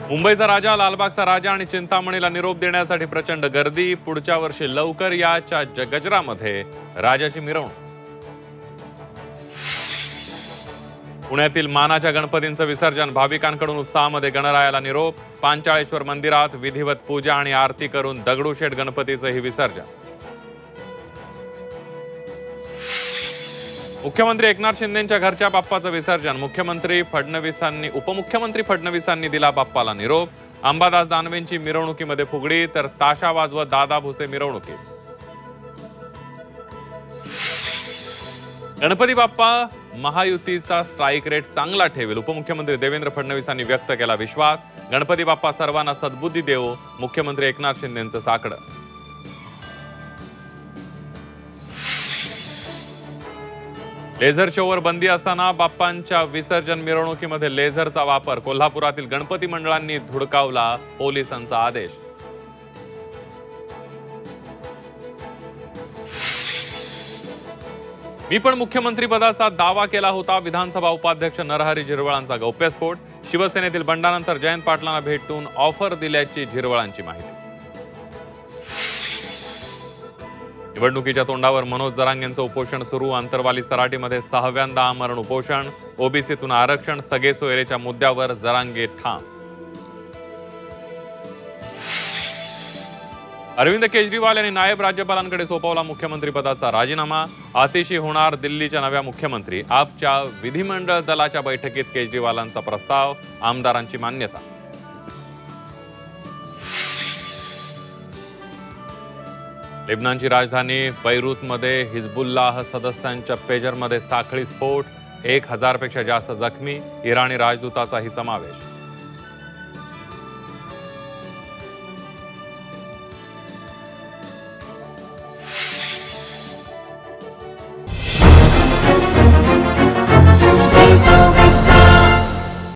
मुंबईचा राजा, लालबागचा राजा आणि चिंतामणीला निरोप देण्यासाठी प्रचंड गर्दी। पुढच्या वर्षी लवकर याच्या गजरामध्ये राजाची मिरवणूक। पुण्यातील मानाच्या गणपतींचं विसर्जन, भाविकांकडून उत्साहामध्ये गणरायाला निरोप। पांचाळेश्वर मंदिरात विधिवत पूजा आणि आरती करून दगडूशेठ गणपतीचंही विसर्जन। मुख्यमंत्री एकनाथ शिंदेंच्या घरच्या बाप्पाचं विसर्जन, उपमुख्यमंत्री फडणवीसांनी दिला बाप्पाला निरोप। अंबादास दानवेंची मिरवणुकीमध्ये फुगडी, तर ताशा वाजवत दादा भुसे मिरवणुकीत। गणपती बाप्पा महायुतीचा स्ट्राईक रेट चांगला ठेवेल, उपमुख्यमंत्री देवेंद्र फडणवीसांनी व्यक्त केला विश्वास। गणपती बाप्पा सर्वांना सद्बुद्धी देवो, मुख्यमंत्री एकनाथ शिंदेंचं साकडं। लेझर शोवर बंदी असताना बाप्पांच्या विसर्जन मिरवणुकीमध्ये लेझरचा वापर, कोल्हापुरातील गणपती मंडळांनी धुडकावला पोलिसांचा आदेश। मी पण मुख्यमंत्रीपदाचा दावा केला होता, विधानसभा उपाध्यक्ष नरहरी झिरवळांचा गौप्यस्फोट। शिवसेनेतील बंडानंतर जयंत पाटलांना भेटून ऑफर दिल्याची झिरवळांची माहिती। निवडणुकीच्या तोंडावर मनोज जरांगेंचं उपोषण सुरू, आंतरवाली सराटीमध्ये 6व्यांदा आमरण उपोषण। ओबीसीतून आरक्षण, सगळे सोयरेच्या मुद्द्यावर जरांगे ठाम। अरविंद केजरीवाल यांनी नायब राज्यपालांकडे सोपवला मुख्यमंत्रीपदाचा राजीनामा। आतिशी होणार दिल्लीच्या नव्या मुख्यमंत्री। आपच्या विधिमंडळ दलाच्या बैठकीत केजरीवालांचा प्रस्ताव, आमदारांची मान्यता। लेबनॉनची राजधानी बैरूतमध्ये हिजबुल्लाह सदस्यांच्या पेजरमध्ये साखळी स्फोट, 1000 पेक्षा जास्त जखमी, इराणी राजदूताचाही समावेश।